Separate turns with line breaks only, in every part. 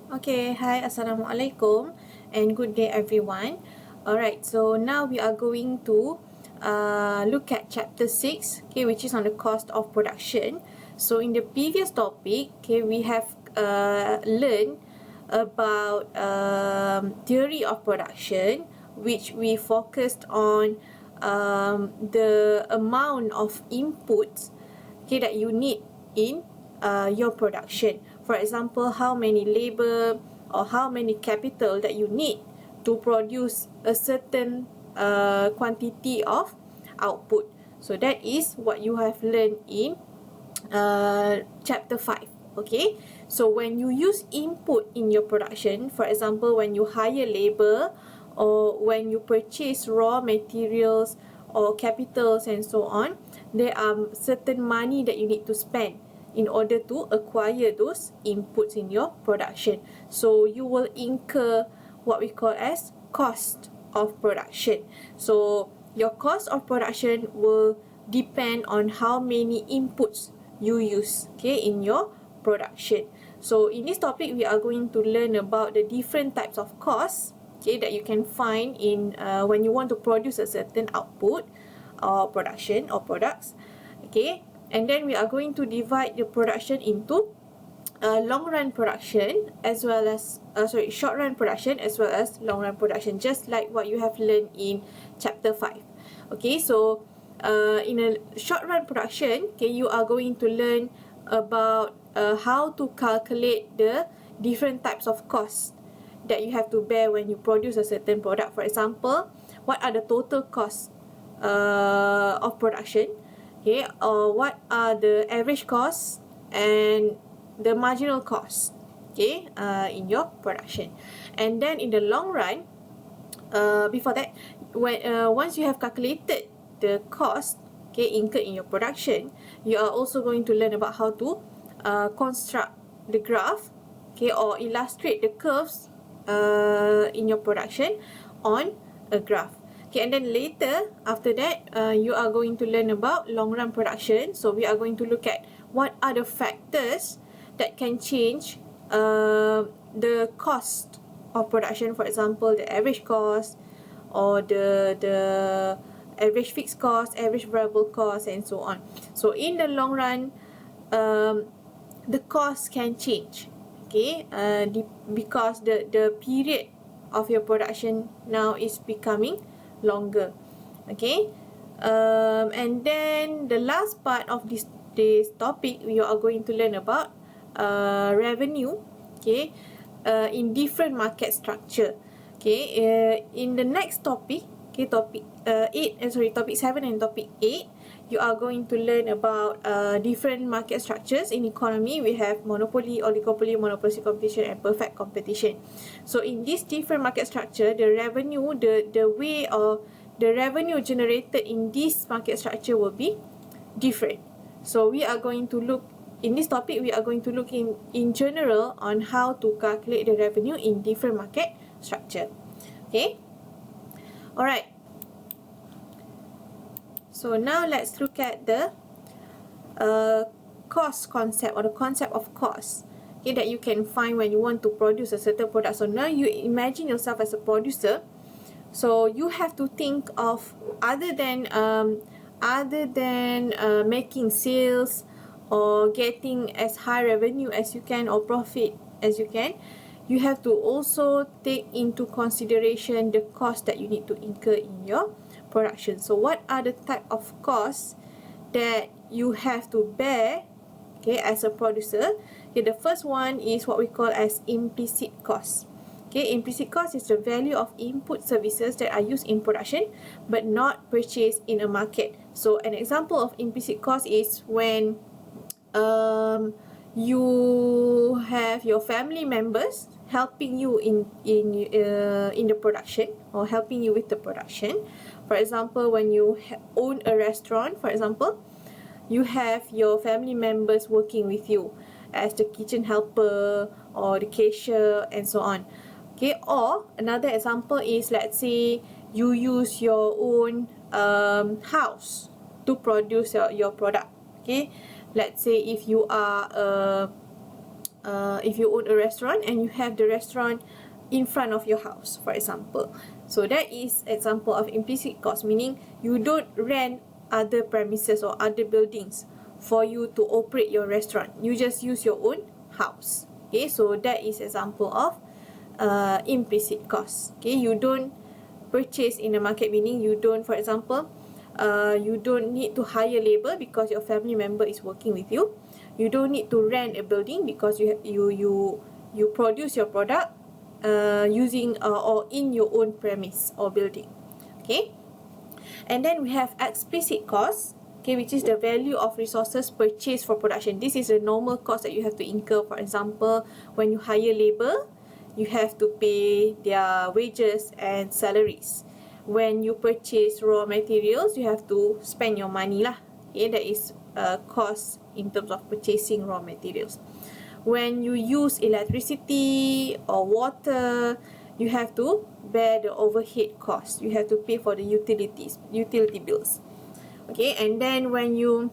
Okay, hi, Assalamualaikum, and good day, everyone. Alright, so now we are going to look at chapter 6, okay, which is on the cost of production. So, in the previous topic, okay, we have learned about theory of production, which we focused on the amount of inputs, okay, that you need in your production. For example, how many labor or how many capital that you need to produce a certain quantity of output. So that is what you have learned in chapter 5. Okay, so when you use input in your production, for example, when you hire labor or when you purchase raw materials or capitals and so on, there are certain money that you need to spend in order to acquire those inputs in your production. So you will incur what we call as cost of production. So your cost of production will depend on how many inputs you use, okay, in your production. So in this topic, we are going to learn about the different types of costs, okay, that you can find in when you want to produce a certain output or production or products, okay. And then we are going to divide the production into long run production as well as short run production as well as long run production, just like what you have learned in chapter 5. Okay, so in a short run production, okay, you are going to learn about how to calculate the different types of costs that you have to bear when you produce a certain product. For example, what are the total costs of production, okay, or what are the average costs and the marginal cost, okay, in your production. And then in the long run, before that, when once you have calculated the cost, okay, incurred in your production, you are also going to learn about how to construct the graph, okay, or illustrate the curves in your production on a graph. Okay, and then later, after that, you are going to learn about long run production. So we are going to look at what are the factors that can change the cost of production. For example, the average cost or the average fixed cost, average variable cost, and so on. So in the long run, the cost can change, okay, because the period of your production now is becoming longer, okay. And then the last part of this topic, we are going to learn about revenue, okay, in different market structure, okay. In the next topic, okay, topic 7 and topic 8, you are going to learn about different market structures in economy. We have monopoly, oligopoly, monopoly competition, and perfect competition. So in this different market structure, the revenue, the way or the revenue generated in this market structure will be different. So we are going to look in this topic, we are going to look in general on how to calculate the revenue in different market structure. Okay. Alright. So now let's look at the cost concept, or the concept of cost, okay, that you can find when you want to produce a certain product. So now you imagine yourself as a producer. So you have to think of other than making sales or getting as high revenue as you can or profit as you can, you have to also take into consideration the cost that you need to incur in your production. So what are the type of costs that you have to bear, okay, as a producer? Okay, the first one is what we call as implicit costs. Okay, implicit cost is the value of input services that are used in production but not purchased in a market. So an example of implicit cost is when you have your family members helping you in the production or helping you with the production. For example, when you own a restaurant, for example, you have your family members working with you as the kitchen helper or the cashier and so on. Okay, or another example is, let's say you use your own house to produce your product. Okay, let's say if you are if you own a restaurant and you have the restaurant in front of your house, for example. So that is example of implicit cost, meaning you don't rent other premises or other buildings for you to operate your restaurant. You just use your own house. Okay, so that is example of implicit cost. Okay, you don't purchase in the market, meaning you don't, for example, you don't need to hire labor because your family member is working with you. You don't need to rent a building because you produce your product using or in your own premise or building. Okay, and then we have explicit cost, okay, which is the value of resources purchased for production. This is the normal cost that you have to incur. For example, when you hire labor, you have to pay their wages and salaries. When you purchase raw materials, you have to spend your money lah. Okay, that is cost in terms of purchasing raw materials. When you use electricity or water, you have to bear the overhead cost. You have to pay for the utility bills. Okay, and then when you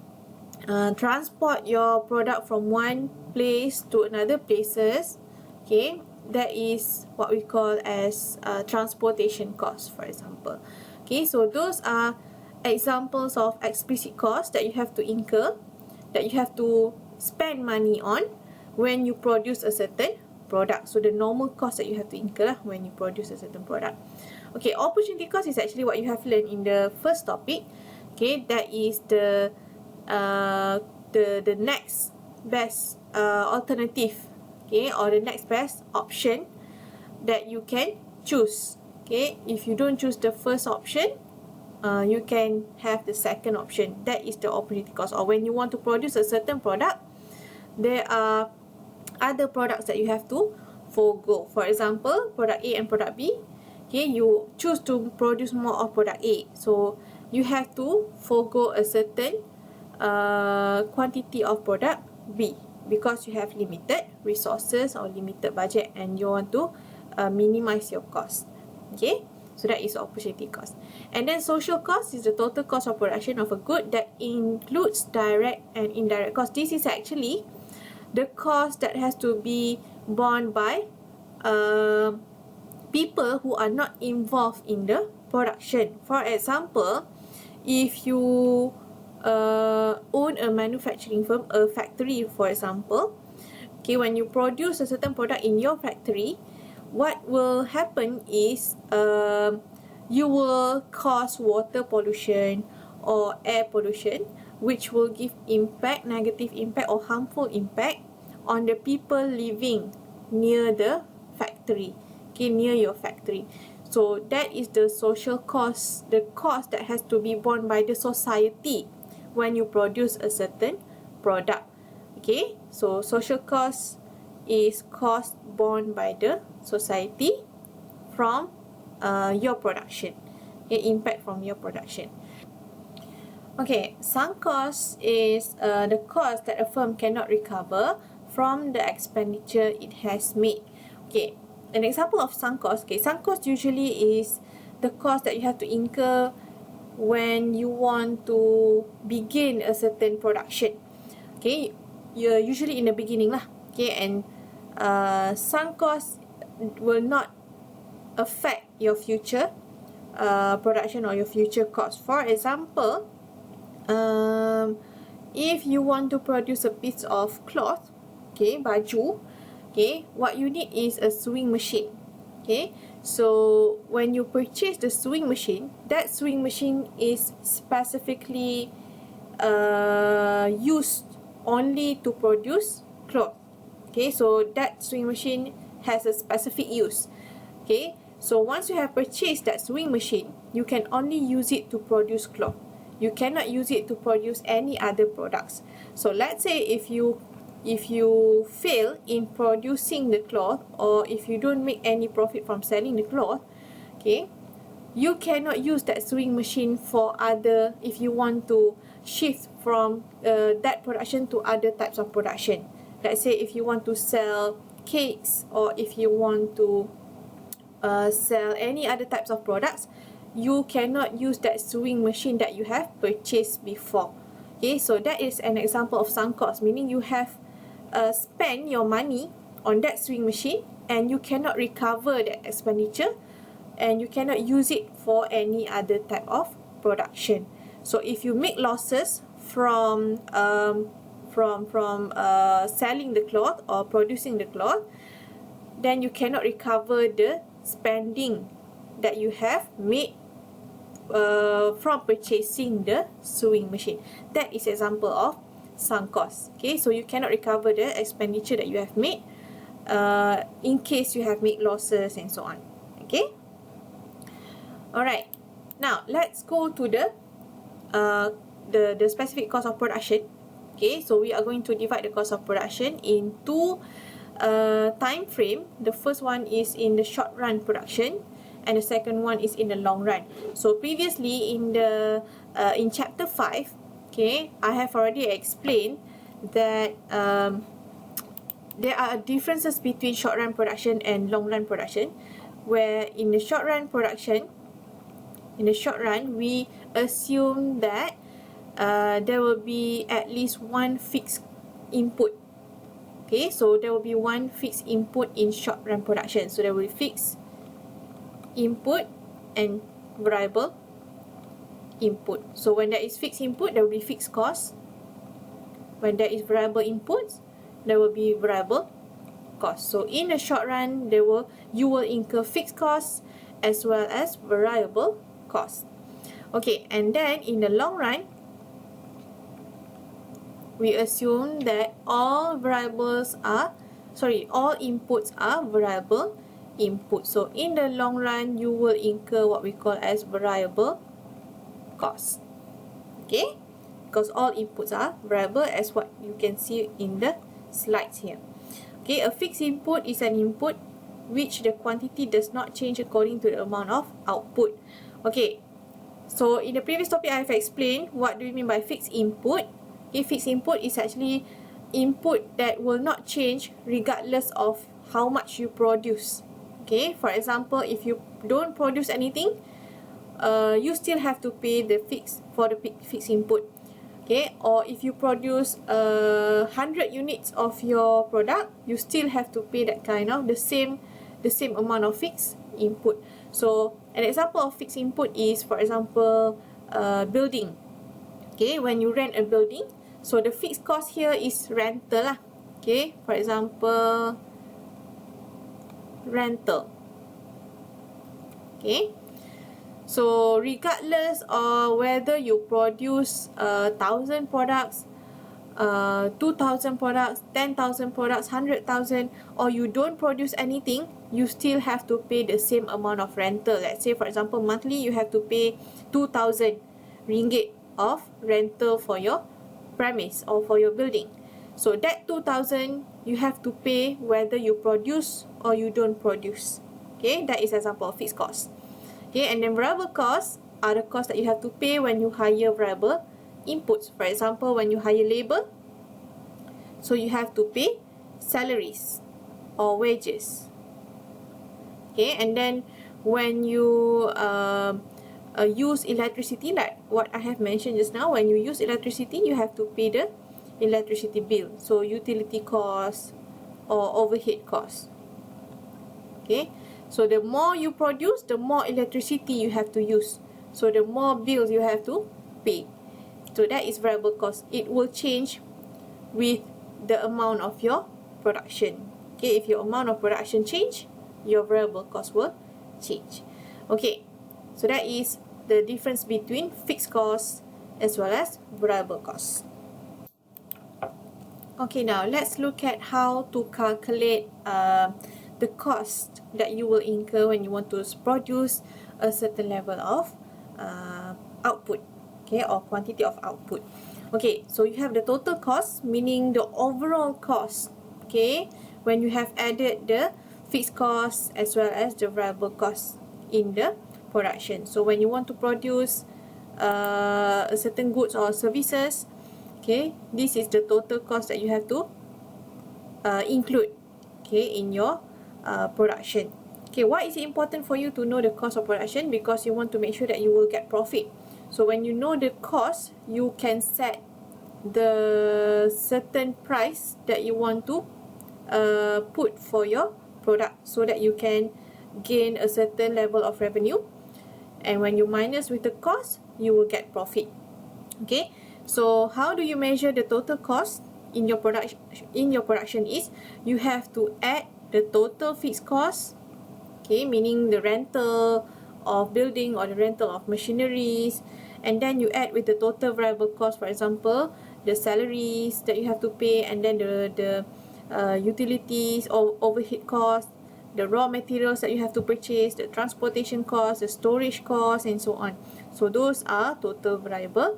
transport your product from one place to another places, okay, that is what we call as transportation cost, for example. Okay, so those are examples of explicit costs that you have to incur, that you have to spend money on when you produce a certain product. So the normal cost that you have to incur when you produce a certain product. Okay, opportunity cost is actually what you have learned in the first topic. Okay, that is the next best alternative, okay, or the next best option that you can choose. Okay, if you don't choose the first option, you can have the second option. That is the opportunity cost. Or when you want to produce a certain product, there are other products that you have to forego. For example, product A and product B. Okay, you choose to produce more of product A, so you have to forego a certain quantity of product B because you have limited resources or limited budget and you want to minimize your cost. Okay, so that is opportunity cost. And then social cost is the total cost of production of a good that includes direct and indirect cost. This is actually the cost that has to be borne by people who are not involved in the production. For example, if you own a manufacturing firm, a factory, for example, okay, when you produce a certain product in your factory, what will happen is you will cause water pollution or air pollution, which will give impact, negative impact or harmful impact on the people living near the factory, okay, near your factory. So that is the social cost, the cost that has to be borne by the society when you produce a certain product. Okay, so social cost is cost borne by the society from your production, okay, impact from your production. Okay, sunk cost is the cost that a firm cannot recover from the expenditure it has made. Okay, an example of sunk cost. Okay, sunk cost usually is the cost that you have to incur when you want to begin a certain production. Okay, you're usually in the beginning lah. Okay, and sunk cost will not affect your future production or your future cost. For example, if you want to produce a piece of cloth, okay, baju, okay, what you need is a sewing machine. Okay, so when you purchase the sewing machine, that sewing machine is specifically used only to produce cloth. Okay, so that sewing machine has a specific use. Okay, so once you have purchased that sewing machine, you can only use it to produce cloth. You cannot use it to produce any other products. So let's say if you fail in producing the cloth, or if you don't make any profit from selling the cloth, okay, you cannot use that sewing machine for other, if you want to shift from that production to other types of production. Let's say if you want to sell cakes, or if you want to sell any other types of products, you cannot use that sewing machine that you have purchased before. Okay, so that is an example of sunk cost, meaning you have spend your money on that sewing machine and you cannot recover that expenditure and you cannot use it for any other type of production. So if you make losses from selling the cloth or producing the cloth, then you cannot recover the spending that you have made from purchasing the sewing machine. That is example of sunk cost. Okay, so you cannot recover the expenditure that you have made in case you have made losses and so on. Okay. Alright. Now let's go to the specific cost of production. Okay, so we are going to divide the cost of production in two time frame. The first one is in the short run production, and the second one is in the long run. So previously in chapter 5, okay, I have already explained that there are differences between short run production and long run production, where in the short run production, we assume that there will be at least one fixed input. Okay, so there will be one fixed input in short run production. So there will be fixed input and variable input. So when there is fixed input, there will be fixed cost. When there is variable inputs, there will be variable cost. So in the short run, you will incur fixed costs as well as variable cost. Okay, and then in the long run, we assume that all inputs are variable input. So in the long run, you will incur what we call as variable cost. Okay, because all inputs are variable, as what you can see in the slides here. Okay, a fixed input is an input which the quantity does not change according to the amount of output. Okay, so in the previous topic I have explained what do we mean by fixed input. Okay, fixed input is actually input that will not change regardless of how much you produce. Okay, for example, if you don't produce anything, you still have to pay the fixed input. Okay, or if you produce 100 units of your product, you still have to pay that kind of the same amount of fixed input. So an example of fixed input is, for example, building. Okay, when you rent a building, so the fixed cost here is rental lah. Okay, for example, rental. Okay, so regardless of whether you produce 1,000 products, 2,000 products, 10,000 products, 100,000, or you don't produce anything, you still have to pay the same amount of rental. Let's say, for example, monthly you have to pay 2,000 ringgit of rental for your premise or for your building. So that 2,000 you have to pay whether you produce or you don't produce. Okay, that is an example of fixed cost. Okay, and then variable costs are the costs that you have to pay when you hire variable inputs. For example, when you hire labor, so you have to pay salaries or wages. Okay, and then when you use electricity, like what I have mentioned just now, when you use electricity, you have to pay the electricity bill. So utility costs or overhead costs. Okay, so the more you produce, the more electricity you have to use. So the more bills you have to pay. So that is variable cost. It will change with the amount of your production. Okay, if your amount of production change, your variable cost will change. Okay, so that is the difference between fixed costs as well as variable costs. Okay, now let's look at how to calculate the cost that you will incur when you want to produce a certain level of output, okay, or quantity of output. Okay, so you have the total cost, meaning the overall cost, okay, when you have added the fixed costs as well as the variable costs in the production. So when you want to produce a certain goods or services, okay, this is the total cost that you have to include, okay, in your production. Okay, why is it important for you to know the cost of production? Because you want to make sure that you will get profit. So when you know the cost, you can set the certain price that you want to put for your product, so that you can gain a certain level of revenue, and when you minus with the cost, you will get profit. Okay, so how do you measure the total cost in your production is you have to add the total fixed cost, okay, meaning the rental of building or the rental of machineries, and then you add with the total variable cost, for example the salaries that you have to pay, and then the utilities or overhead costs, the raw materials that you have to purchase, the transportation costs, the storage costs, and so on. So those are total variable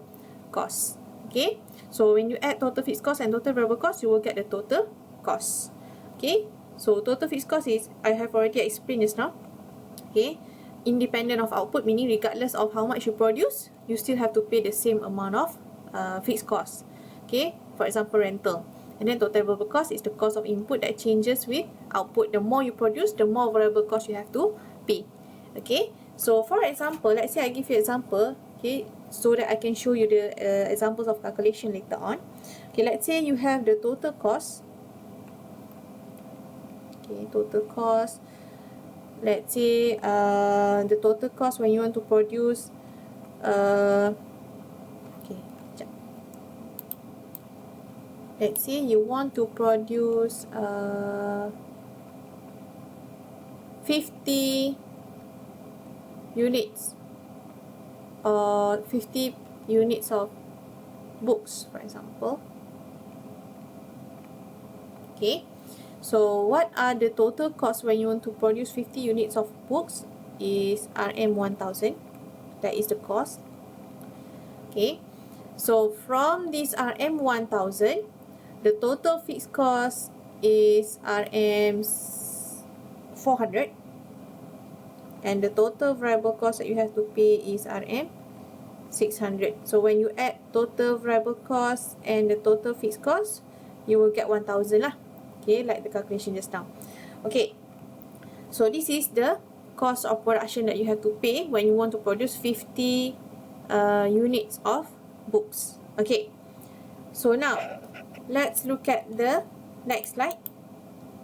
costs. Okay, so when you add total fixed cost and total variable cost, you will get the total cost. Okay, so total fixed cost is, I have already explained just now, okay, independent of output, meaning regardless of how much you produce, you still have to pay the same amount of fixed cost. Okay, for example rental. And then total variable cost is the cost of input that changes with output. The more you produce, the more variable cost you have to pay. Okay, so for example, let's say I give you an example, okay, so that I can show you the examples of calculation later on. Okay, let's say you have the total cost. Okay, total cost. Let's say the total cost when you want to produce let's say you want to produce 50 units or 50 units of books, for example. Okay, so what are the total costs when you want to produce 50 units of books is RM1000. That is the cost. Okay, so from this RM1000, the total fixed cost is RM400, and the total variable cost that you have to pay is RM600. So when you add total variable cost and the total fixed cost, you will get 1000 lah. Okay, like the calculation just now. Okay, so this is the cost of production that you have to pay when you want to produce 50 units of books. Okay, so now let's look at the next slide,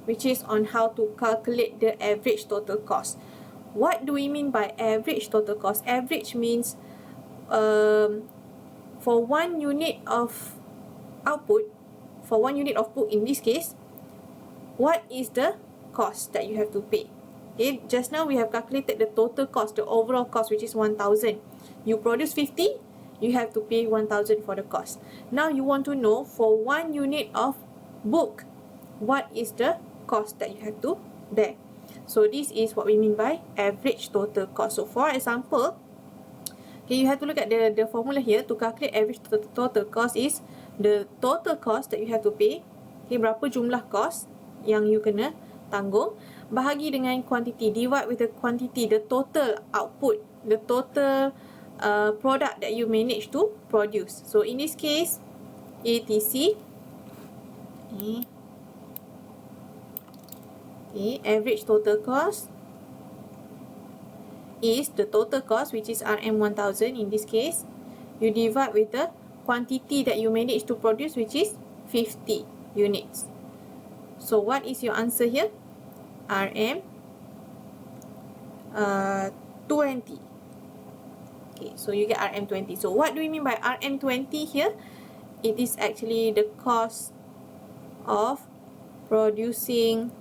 which is on how to calculate the average total cost. What do we mean by average total cost? Average means for 1 unit of output, for 1 unit of book in this case, what is the cost that you have to pay? Okay, just now we have calculated the total cost, the overall cost, which is 1000. You produce 50, you have to pay 1000 for the cost. Now you want to know for 1 unit of book, what is the cost that you have to bear. So this is what we mean by average total cost. So for example, okay, you have to look at the formula here to calculate average total cost is the total cost that you have to pay. Okay, berapa jumlah cost yang you kena tanggung, bahagi dengan quantity, divide with the quantity, the total output, the total product that you manage to produce. So in this case, ATC, okay, average total cost is the total cost, which is RM1000 in this case. You divide with the quantity that you manage to produce, which is 50 units. So what is your answer here? RM20. Okay, so you get RM20. So what do we mean by RM20 here? It is actually the cost of producing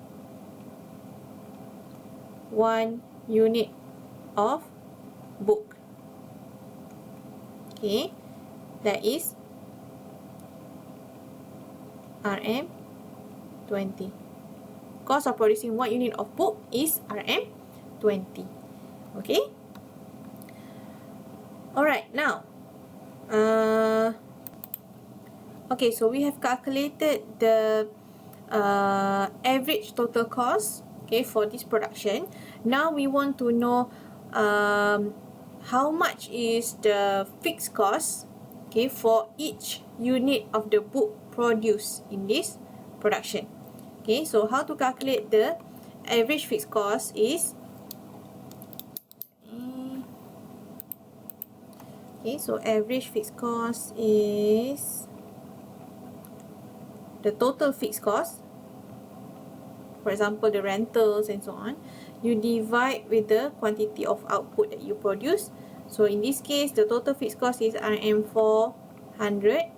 1 unit of book. Okay, that is RM20. Cost of producing 1 unit of book is RM20. Okay. Alright, now okay, so we have calculated the average total cost, okay, for this production. Now we want to know how much is the fixed cost, okay, for each unit of the book produced in this production. Okay, so how to calculate the average fixed cost is, okay, so average fixed cost is the total fixed cost, for example the rentals and so on, you divide with the quantity of output that you produce. So in this case, the total fixed cost is RM 400.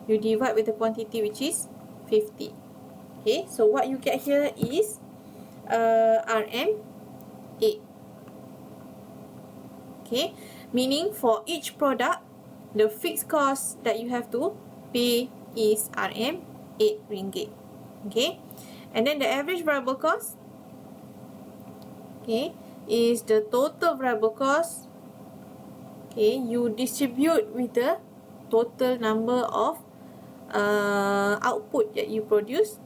You divide with the quantity which is 50. Okay, so what you get here is RM 8. Okay, meaning for each product, the fixed cost that you have to pay is RM 8 ringgit. Okay, and then the average variable cost, okay, is the total variable cost. Okay, you distribute with the total number of output that you produce.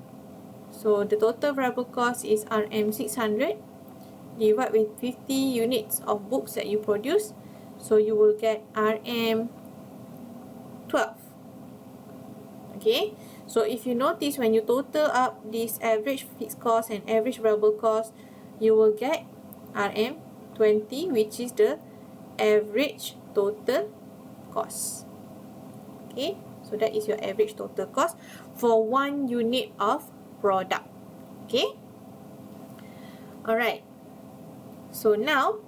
So the total variable cost is RM 600 divide with 50 units of books that you produce. So you will get RM 12. Okay, so if you notice, when you total up this average fixed cost and average variable cost, you will get RM 20, which is the average total cost. Okay, so that is your average total cost for 1 unit of product. Okay, alright, so now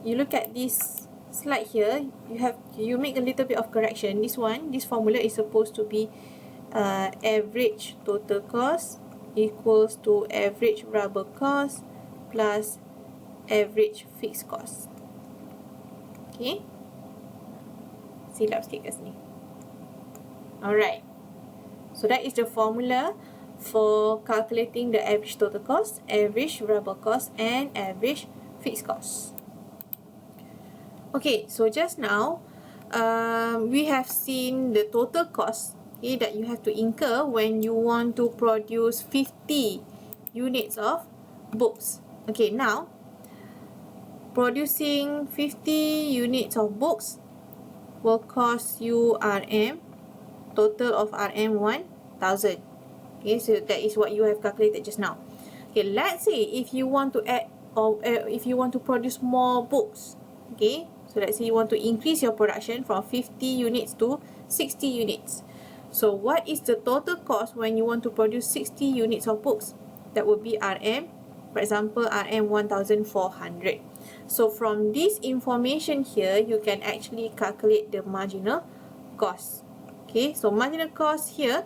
you look at this slide here, you make a little bit of correction. This formula is supposed to be average total cost equals to average variable cost plus average fixed cost. Okay, silap sikit kat sini. Alright, so that is the formula for calculating the average total cost, average variable cost and average fixed cost. Okay, so just now we have seen the total cost, okay, that you have to incur when you want to produce 50 units of books. Okay, now producing 50 units of books will cost you RM, total of RM 1000. Okay, so that is what you have calculated just now. Okay, let's say if you want to add or if you want to produce more books, okay, so let's say you want to increase your production from 50 units to 60 units. So what is the total cost when you want to produce 60 units of books? That would be RM, for example, RM 1400. So from this information here, you can actually calculate the marginal cost. Okay, so marginal cost here,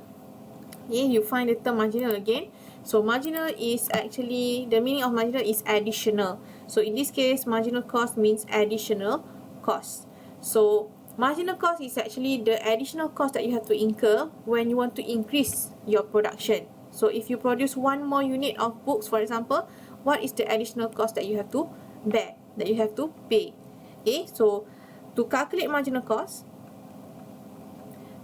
okay, you find the term marginal again. So marginal is actually, the meaning of marginal is additional. So in this case, marginal cost means additional cost. So marginal cost is actually the additional cost that you have to incur when you want to increase your production. So if you produce 1 more unit of books, for example, what is the additional cost that you have to bear, that you have to pay? Okay, so to calculate marginal cost,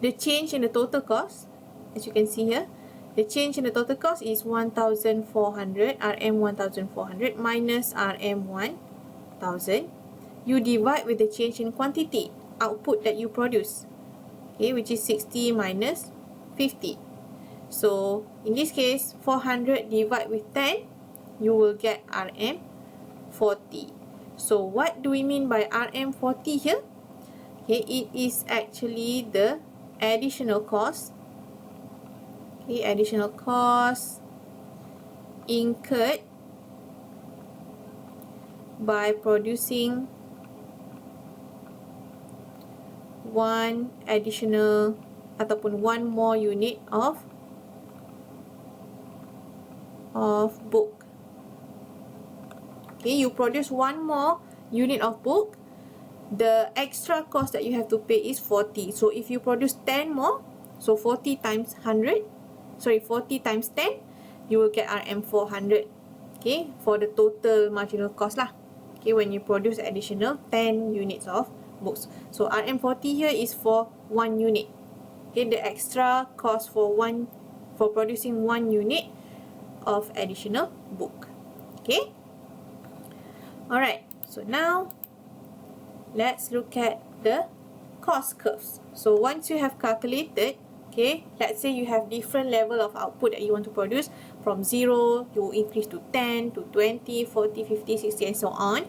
the change in the total cost, as you can see here, the change in the total cost is 1400, RM 1400 minus RM 1000. You divide with the change in quantity, output that you produce, okay, which is 60 minus 50. So in this case, 400 divide with 10, you will get RM 40. So what do we mean by RM 40 here? Okay, it is actually the additional cost, okay, additional cost incurred by producing one additional ataupun one more unit of book. Okay, you produce one more unit of book, the extra cost that you have to pay is 40. So if you produce 10 more, so 40 times 100, sorry, 40 times 10, you will get RM 400. Okay, for the total marginal cost lah. Okay, when you produce additional 10 units of books. So RM 40 here is for 1 unit. Okay, the extra cost for producing 1 unit of additional book. Okay. Alright, so now let's look at the cost curves. So once you have calculated, okay, let's say you have different level of output that you want to produce, from 0, you increase to 10, to 20, 40, 50, 60 and so on.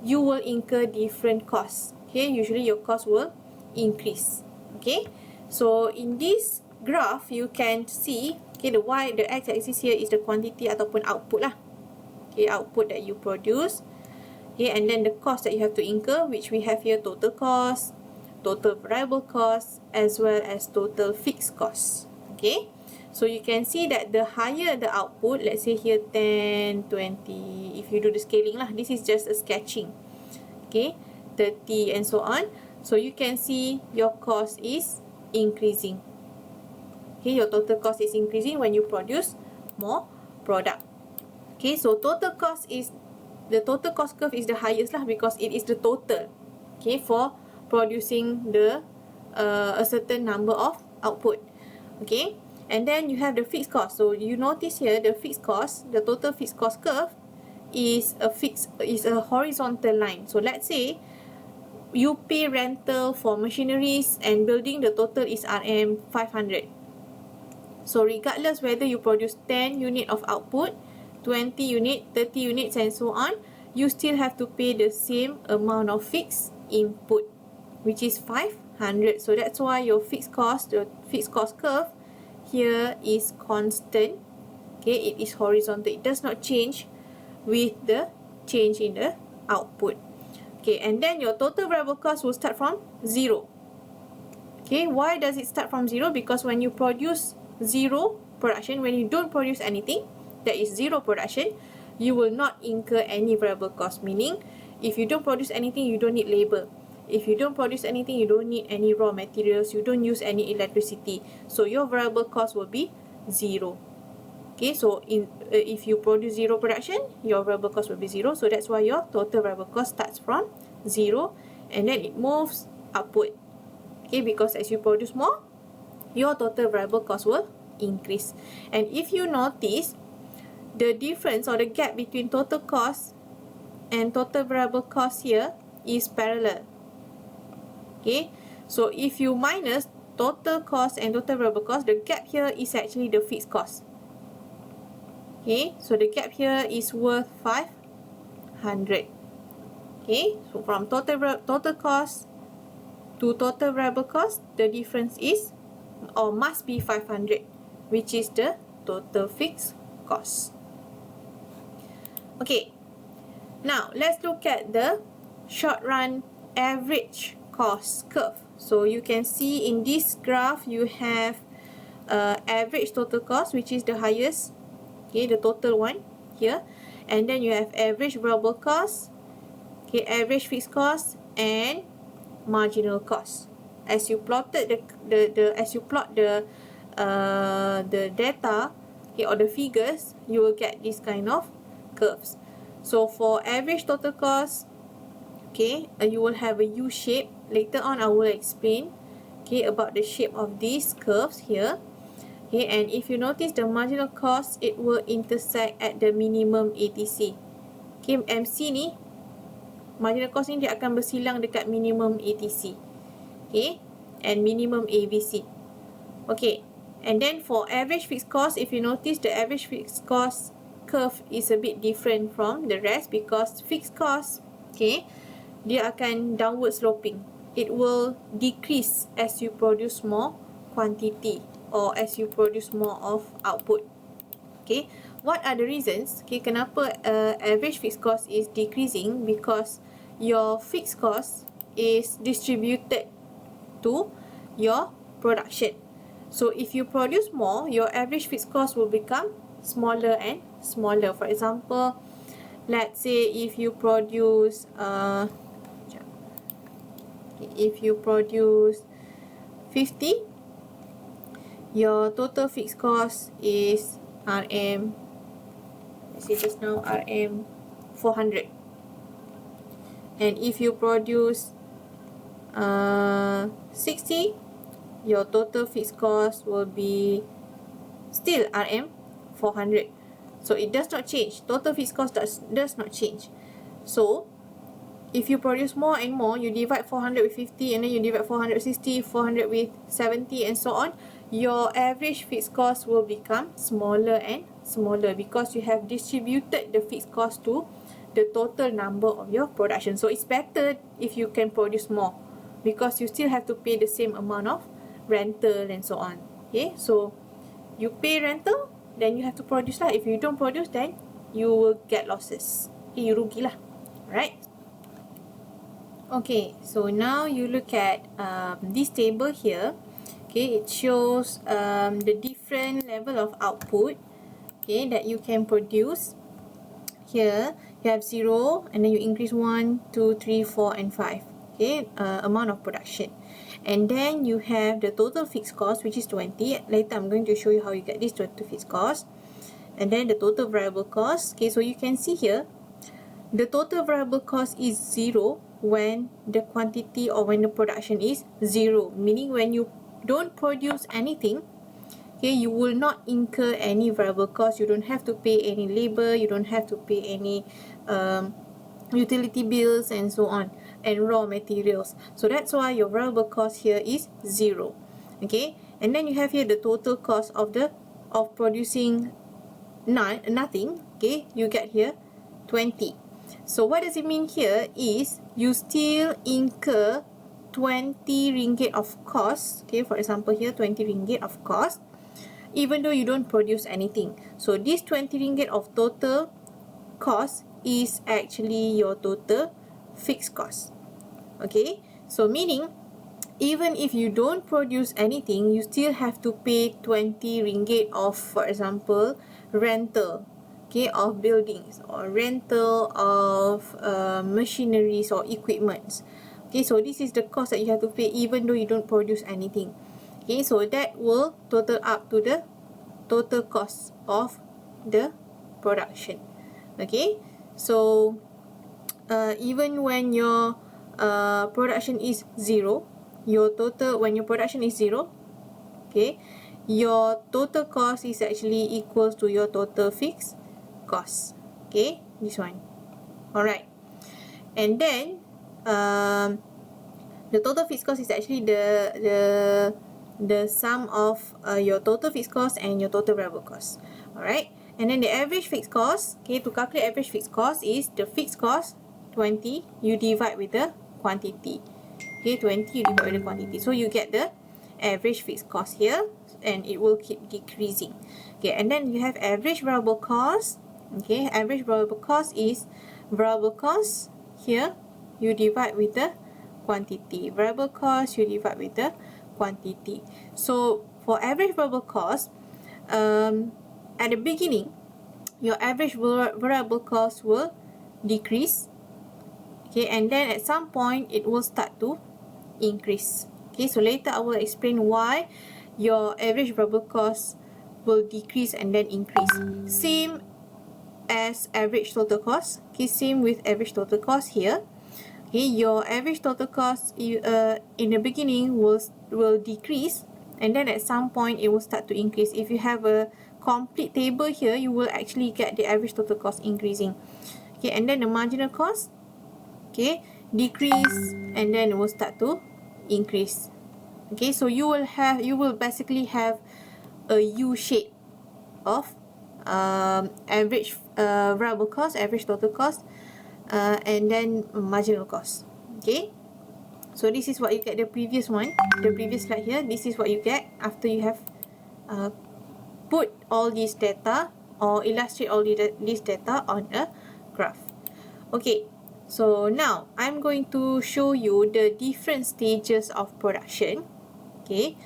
You will incur different costs. Okay, usually your cost will increase. Okay, so in this graph, you can see, okay, the x-axis here is the quantity ataupun output lah. Okay, output that you produce. Okay, and then the cost that you have to incur, which we have here total cost, total variable cost, as well as total fixed cost. Okay, so you can see that the higher the output, let's say here 10, 20, if you do the scaling lah, this is just a sketching. Okay, 30 and so on. So you can see your cost is increasing. Okay, your total cost is increasing when you produce more product. Okay, so total cost is, the total cost curve is the highest lah because it is the total, okay, for producing the a certain number of output. Okay, and then you have the fixed cost. So you notice here the fixed cost, the total fixed cost curve is a horizontal line. So let's say you pay rental for machineries and building, the total is RM 500. So regardless whether you produce 10 unit of output, 20 unit, 30 units and so on, you still have to pay the same amount of fixed input, which is 500. So that's why your fixed cost, the fixed cost curve here is constant. Okay, it is horizontal. It does not change with the change in the output. Okay, and then your total variable cost will start from 0. Okay, why does it start from 0? Because when you produce 0 production, when you don't produce anything, that is 0 production, you will not incur any variable cost. Meaning, if you don't produce anything, you don't need labor. If you don't produce anything, you don't need any raw materials, you don't use any electricity. So your variable cost will be 0. Okay, so if you produce 0 production, your variable cost will be 0. So that's why your total variable cost starts from 0 and then it moves upward. Okay, because as you produce more, your total variable cost will increase. And if you notice, the difference or the gap between total cost and total variable cost here is parallel. Okay, so if you minus total cost and total variable cost, the gap here is actually the fixed cost. Okay, so the gap here is worth 500. Okay, so from total cost to total variable cost, the difference is or must be 500, which is the total fixed cost. Okay, now let's look at the short run average cost curve. So you can see in this graph you have average total cost, which is the highest, okay, the total one here, and then you have average variable cost, okay, average fixed cost, and marginal cost. As you plotted the data, okay, or the figures, you will get this kind of curves. So for average total cost, okay, you will have a U shape. Later on I will explain, okay, about the shape of these curves here. Okay, and if you notice the marginal cost, it will intersect at the minimum ATC. Okay, MC ni, marginal cost ni dia akan bersilang dekat minimum ATC. Okay, and minimum AVC. Okay, and then for average fixed cost, if you notice the average fixed cost curve is a bit different from the rest because fixed cost, okay, dia akan downward sloping. It will decrease as you produce more quantity or as you produce more of output. Okay, what are the reasons? Okay, kenapa average fixed cost is decreasing? Because your fixed cost is distributed to your production. So if you produce more, your average fixed cost will become smaller and smaller. For example, let's say if you produce 50, your total fixed cost is RM, let's say just now RM 400. And if you produce 60, your total fixed cost will be still RM 400. So it does not change. Total fixed cost does not change. So if you produce more and more, you divide 400 with 50 and then you divide 460, 400 with 70 and so on, your average fixed cost will become smaller and smaller because you have distributed the fixed cost to the total number of your production. So it's better if you can produce more because you still have to pay the same amount of rental and so on. Okay, so you pay rental, then you have to produce lah. If you don't produce, then you will get losses. Okay, you rugi lah. Right? Okay, so now you look at this table here. Okay, it shows the different level of output, okay, that you can produce. Here you have 0, and then you increase 1, 2, 3, 4, and 5. Okay, amount of production. And then you have the total fixed cost, which is 20. Later I'm going to show you how you get this total fixed cost. And then the total variable cost. Okay, so you can see here, the total variable cost is 0 when the quantity or when the production is 0. Meaning when you don't produce anything, okay, you will not incur any variable cost. You don't have to pay any labor, you don't have to pay any utility bills and so on, and raw materials. So that's why your variable cost here is 0. Okay, and then you have here the total cost of producing nothing. Okay, you get here 20. So what does it mean here is you still incur 20 ringgit of cost. Okay, for example here 20 ringgit of cost, even though you don't produce anything. So this 20 ringgit of total cost is actually your total fixed cost. Okay, so meaning even if you don't produce anything, you still have to pay 20 ringgit of, for example, rental, okay, of buildings, or rental of machineries or equipments. Okay, so this is the cost that you have to pay even though you don't produce anything. Okay, so that will total up to the total cost of the production. Okay, so even when your production is 0, when your production is 0, okay, your total cost is actually equals to your total fixed cost. Okay, this one. Alright, and then the total fixed cost is actually the sum of your total fixed cost and your total variable cost. Alright, and then the average fixed cost, okay, to calculate average fixed cost is the fixed cost 20 you divide with the quantity. Okay, 20 you divide with the quantity, so you get the average fixed cost here, and it will keep decreasing. Okay, and then you have average variable cost. Okay, average variable cost is variable cost here you divide with the quantity, variable cost you divide with the quantity. So for average variable cost, at the beginning your average variable cost will decrease, okay, and then at some point it will start to increase. Okay, so later I will explain why your average variable cost will decrease and then increase. Same as average total cost. Okay, same with average total cost here. Okay, your average total cost in the beginning will decrease, and then at some point it will start to increase. If you have a complete table here, you will actually get the average total cost increasing. Okay, and then the marginal cost, okay, decrease, and then it will start to increase. Okay, so you will basically have a U shape of average variable cost, average total cost, and then marginal cost. Okay, so this is what you get, the previous one, the previous slide here. This is what you get after you have put all these data or illustrate all this data on a graph. Okay, so now I'm going to show you the different stages of production. Okay,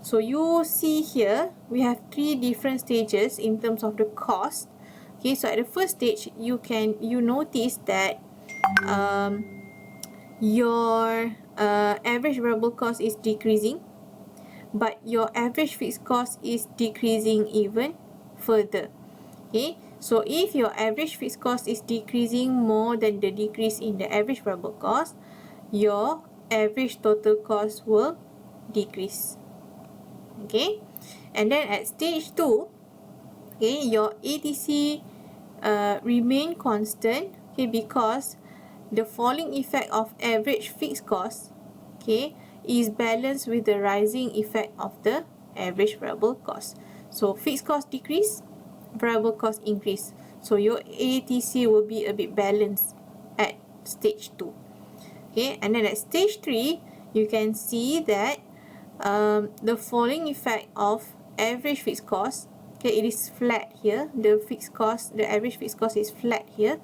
so you see here we have 3 different stages in terms of the cost. Okay, so at the first stage you notice that your average variable cost is decreasing, but your average fixed cost is decreasing even further. Okay, so if your average fixed cost is decreasing more than the decrease in the average variable cost, your average total cost will decrease. Okay, and then at stage 2, okay, your ATC remain constant, okay, because the falling effect of average fixed cost, okay, is balanced with the rising effect of the average variable cost. So fixed cost decrease, variable cost increase. So your ATC will be a bit balanced at stage 2. Okay, and then at stage 3, you can see that the falling effect of average fixed cost. Okay, it is flat here. The average fixed cost is flat here,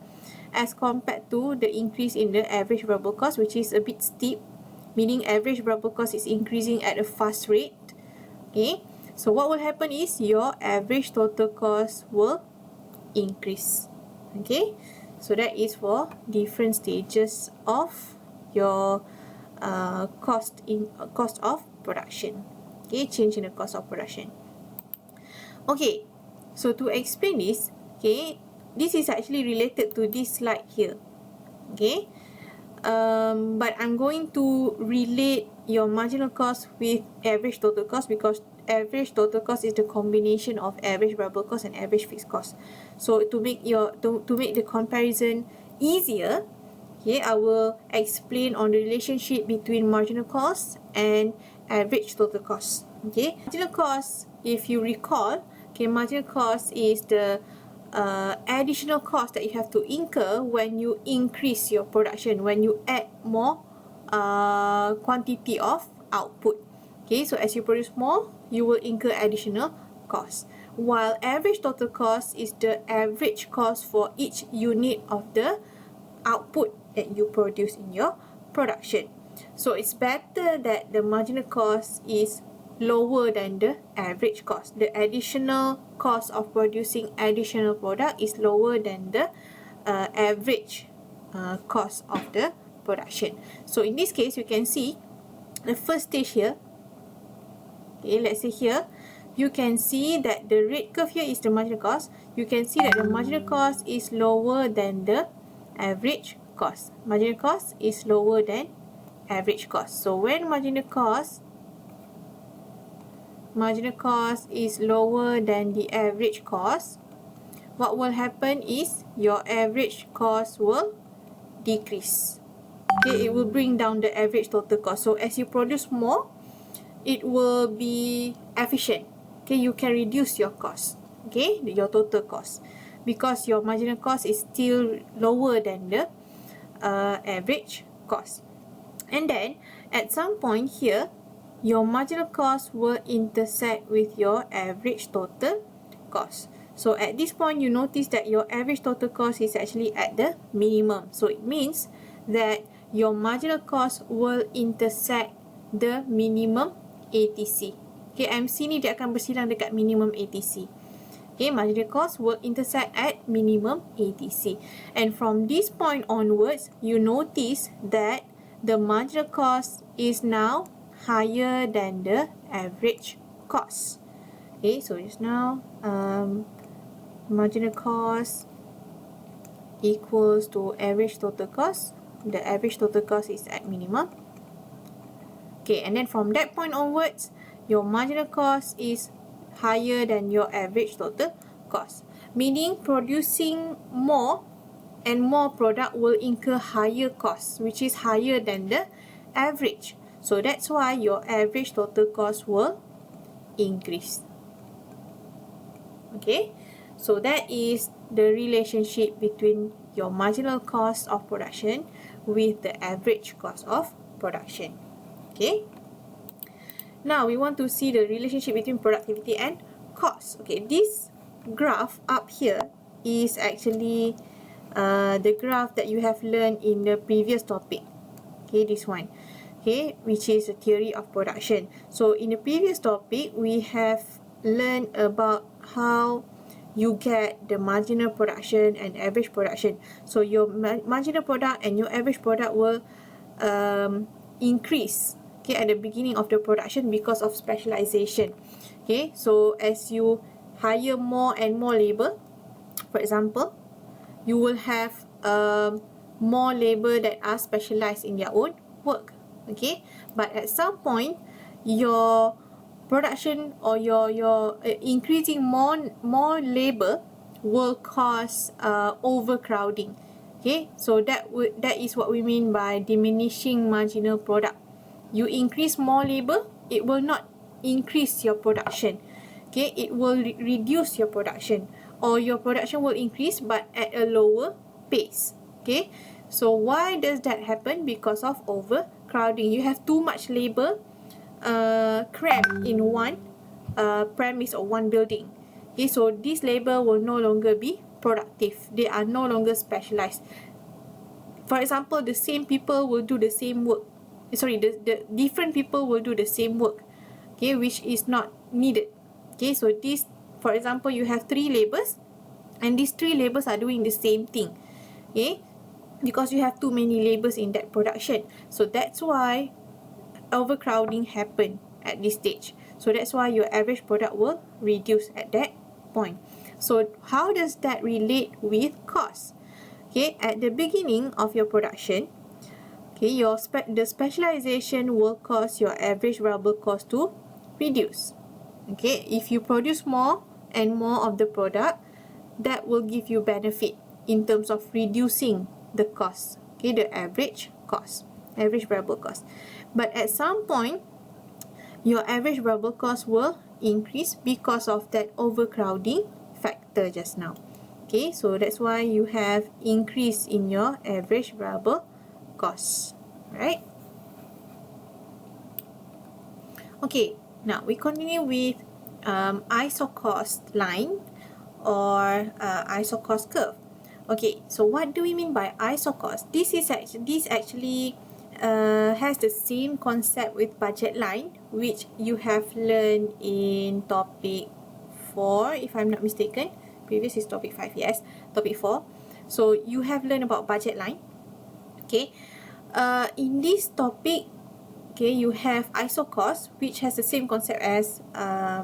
as compared to the increase in the average variable cost, which is a bit steep, meaning average variable cost is increasing at a fast rate. Okay, so what will happen is your average total cost will increase. Okay, so that is for different stages of your cost of production. Okay, change in the cost of production. Okay, so to explain this, okay, this is actually related to this slide here. Okay, but I'm going to relate your marginal cost with average total cost, because average total cost is the combination of average variable cost and average fixed cost. So to make the comparison easier, okay, I will explain on the relationship between marginal cost and average total cost. Okay, marginal cost, if you recall, okay, marginal cost is the additional cost that you have to incur when you increase your production, when you add more quantity of output. Okay, so as you produce more, you will incur additional cost. While average total cost is the average cost for each unit of the output that you produce in your production. So it's better that the marginal cost is lower than the average cost. The additional cost of producing additional product is lower than the average cost of the production. So in this case, you can see the first stage here. Okay, let's say here, you can see that the red curve here is the marginal cost. You can see that the marginal cost is lower than the average cost. Marginal cost is lower than average cost. So when marginal cost is lower than the average cost, what will happen is your average cost will decrease. Okay, it will bring down the average total cost. So as you produce more, it will be efficient. Okay, you can reduce your cost, okay, your total cost, because your marginal cost is still lower than the average cost. And then at some point here, your marginal cost will intersect with your average total cost. So at this point, you notice that your average total cost is actually at the minimum. So it means that your marginal cost will intersect the minimum ATC. Okay, MC ni dia akan bersilang dekat minimum ATC. Okay, marginal cost will intersect at minimum ATC. And from this point onwards, you notice that the marginal cost is now higher than the average cost. Okay, so it's now marginal cost equals to average total cost. The average total cost is at minimum. Okay, and then from that point onwards, your marginal cost is higher than your average total cost. Meaning producing more and more product will incur higher costs, which is higher than the average. So that's why your average total cost will increase. Okay, so that is the relationship between your marginal cost of production with the average cost of production. Okay, now we want to see the relationship between productivity and cost. Okay, this graph up here is actually the graph that you have learned in the previous topic. Okay, this one. Okay, which is a theory of production. So in the previous topic, we have learned about how you get the marginal production and average production. So your marginal product and your average product will increase, okay, at the beginning of the production because of specialization. Okay, so as you hire more and more labor, for example, you will have more labor that are specialized in their own work. Okay, but at some point, your production or your increasing more labor will cause overcrowding. Okay, so that is what we mean by diminishing marginal product. You increase more labor, it will not increase your production. Okay, it will reduce your production, or your production will increase but at a lower pace. Okay, so why does that happen? Because of overcrowding. You have too much labor cramped in one premise or one building. Okay, so these labor will no longer be productive. They are no longer specialized. For example, the same people will do the same work. The different people will do the same work, okay, which is not needed. Okay, so this, for example, you have three laborers, and these three laborers are doing the same thing, okay, because you have too many laborers in that production. So that's why overcrowding happen at this stage. So that's why your average product will reduce at that point. So how does that relate with cost? Okay, at the beginning of your production, okay, the specialization will cause your average variable cost to reduce. Okay, if you produce more and more of the product, that will give you benefit in terms of reducing the cost. Okay, the average cost, average variable cost. But at some point, your average variable cost will increase because of that overcrowding factor just now. Okay, so that's why you have increase in your average variable cost, right? Okay, now we continue with Isocost line or Isocost curve. Okay, so what do we mean by Isocost? This actually has the same concept with budget line, which you have learned in topic 4, if I'm not mistaken. Previous is topic 5, yes, topic 4. So you have learned about budget line. Okay, in this topic, okay, you have Isocost, which has the same concept as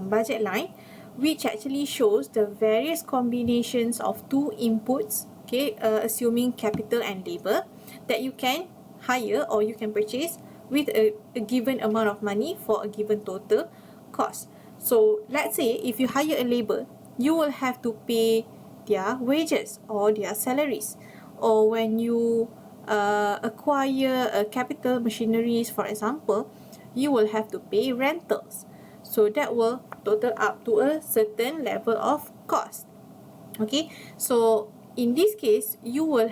budget line, which actually shows the various combinations of two inputs, okay, assuming capital and labor, that you can hire or you can purchase with a given amount of money for a given total cost. So let's say if you hire a labor, you will have to pay their wages or their salaries. Or when you acquire a capital machineries, for example, you will have to pay rentals. So that will total up to a certain level of cost. Okay, so in this case, you will,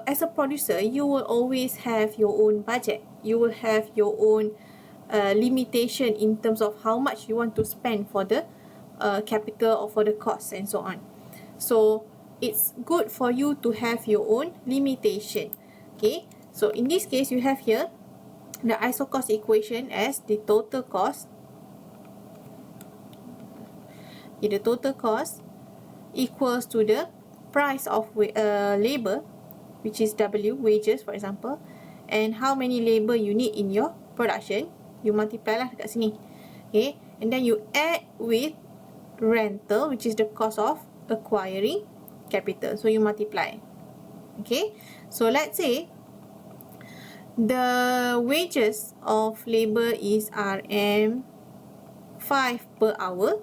as a producer, you will always have your own budget. You will have your own limitation in terms of how much you want to spend for the capital or for the costs and so on. So it's good for you to have your own limitation. Okay, so in this case, you have here the Isocost equation as the total cost. Okay, the total cost equals to the price of labor, which is W, wages for example, and how many labor you need in your production. You multiply lah dekat sini. Okay, and then you add with rental, which is the cost of acquiring capital. So you multiply. Okay, so let's say the wages of labor is RM 5 per hour,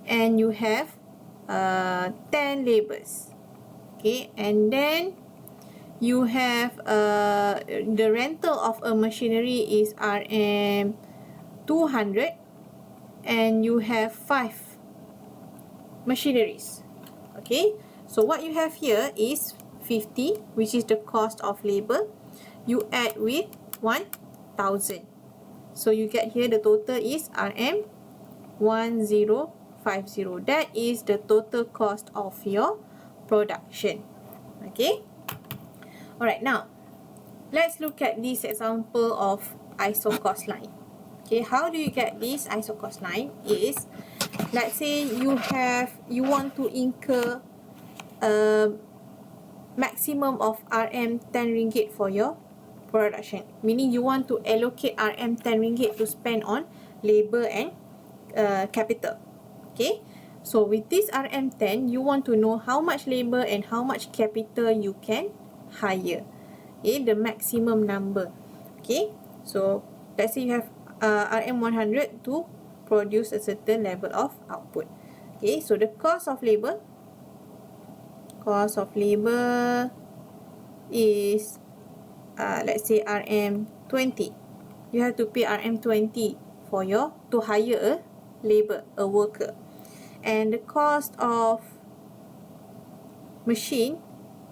and you have 10 laborers. Okay, and then you have the rental of a machinery is RM 200, and you have 5 machineries. Okay, so what you have here is 50, which is the cost of labor. You add with 1000, so you get here the total is RM 1050. That is the total cost of your production. Okay, alright, now let's look at this example of Isocost line. Okay, how do you get this Isocost line? Is, let's say you want to incur a maximum of RM 10 ringgit for your production, meaning you want to allocate RM 10 ringgit to spend on labor and capital. Okay, so with this RM 10, you want to know how much labor and how much capital you can hire. Okay, the maximum number. Okay, so let's say you have RM 100 to produce a certain level of output. Okay, so the cost of labor is let's say RM 20. You have to pay RM 20 for to hire a labor, a worker. And the cost of machine,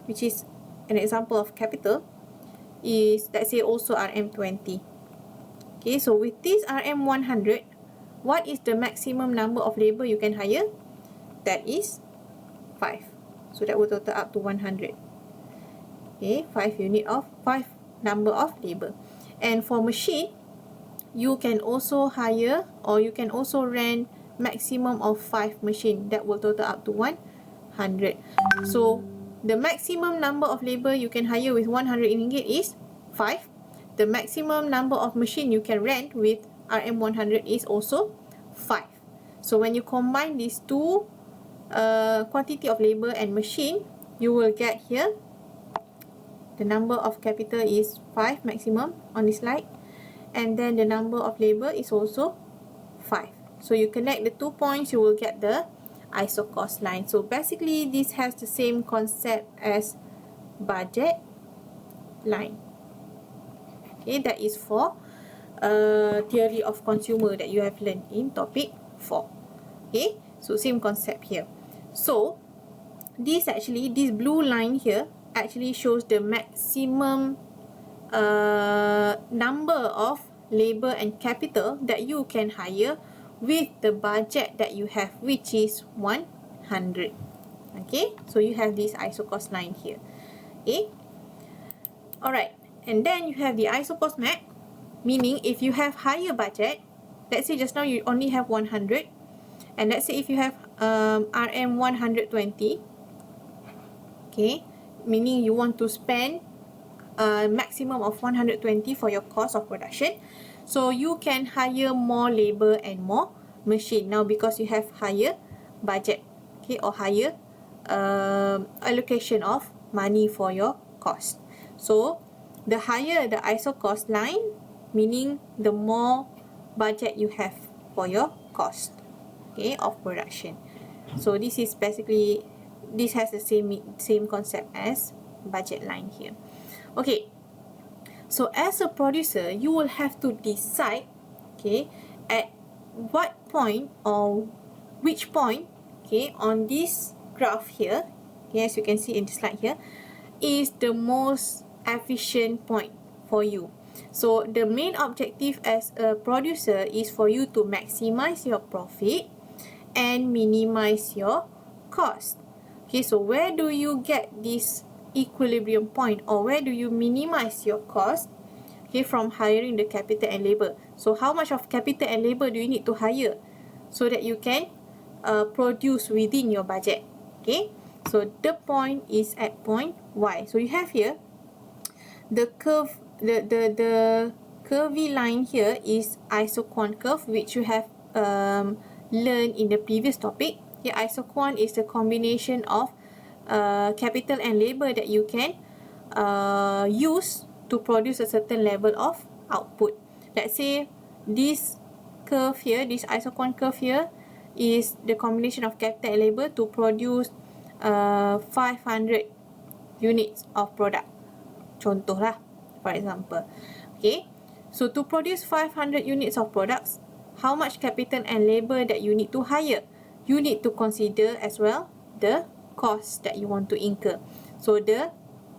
which is an example of capital, is, let's say, also RM 20. Okay, so with this RM100, what is the maximum number of labor you can hire? That is 5. So that will total up to 100. Okay, 5 number of labor. And for machine, you can also hire or you can also rent maximum of 5 machine. That will total up to 100. So the maximum number of labor you can hire with 100 ringgit is 5. The maximum number of machine you can rent with RM100 is also 5. So when you combine these two quantity of labor and machine, you will get here the number of capital is 5 maximum on this slide, and then the number of labor is also 5. So you connect the 2 points, you will get the Isocost line. So basically this has the same concept as budget line. Okay, that is for theory of consumer that you have learned in topic 4. Okay, so same concept here. So this blue line here actually shows the maximum number of labor and capital that you can hire with the budget that you have, which is 100. Okay, so you have this Isocost line here. Okay, alright, and then you have the Isocost map, meaning if you have higher budget, let's say just now you only have 100, and let's say if you have RM 120, okay, meaning you want to spend a maximum of 120 for your cost of production, so you can hire more labor and more machine now because you have higher budget, okay, or higher allocation of money for your cost. So the higher the Isocost line, meaning the more budget you have for your cost, okay, of production. So this is basically, this has the same concept as budget line here. Okay, so as a producer, you will have to decide, okay, at what point or which point, okay, on this graph here, okay, as you can see in the slide here, is the most efficient point for you. So the main objective as a producer is for you to maximize your profit and minimize your cost. Okay, so where do you get this equilibrium point, or where do you minimize your cost? Okay, from hiring the capital and labor. So how much of capital and labor do you need to hire so that you can produce within your budget? Okay, so the point is at point Y. So you have here the curve, the curvy line here is isoquant curve, which you have learned in the previous topic. Here, isoquant is the combination of capital and labor that you can use to produce a certain level of output. Let's say this curve here, this isoquant curve here, is the combination of capital and labor to produce 500 units of product. Contoh lah, for example. Okay, so to produce 500 units of products, how much capital and labor that you need to hire? You need to consider as well the cost that you want to incur. So the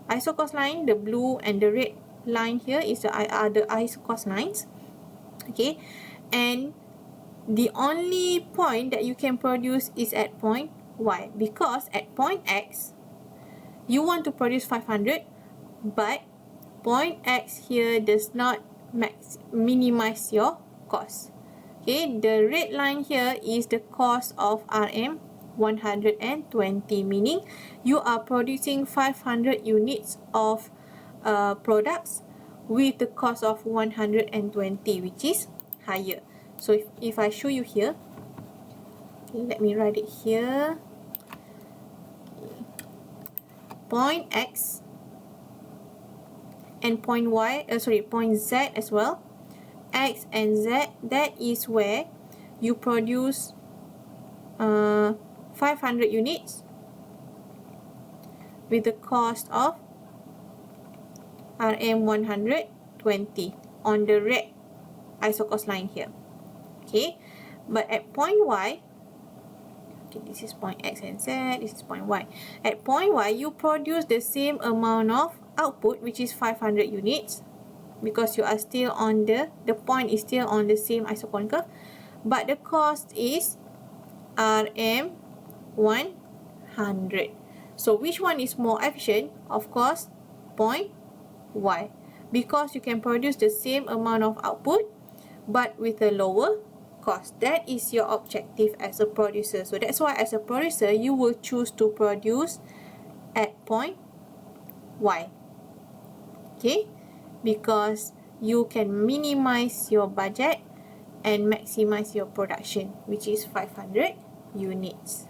Isocost line, the blue and the red line here is the Isocost lines. Okay, and the only point that you can produce is at point Y, because at point X you want to produce 500, but point X here does not minimize your cost. Okay, the red line here is the cost of RM 120, meaning you are producing 500 units of products with the cost of 120, which is higher. So if I show you here, okay, let me write it here. Point X and point Y, point Z as well. X and Z, that is where you produce 500 units with the cost of RM 120 on the red Isocost line here. Okay, but at point Y, okay, this is point X and Z, this is point Y. At point Y, you produce the same amount of output, which is 500 units, because you are still on the point is still on the same isochrone curve, but the cost is RM 100. So which one is more efficient? Of course, point Y, because you can produce the same amount of output but with a lower cost. That is your objective as a producer. So that's why as a producer, you will choose to produce at point Y. Okay, because you can minimize your budget and maximize your production, which is 500 units.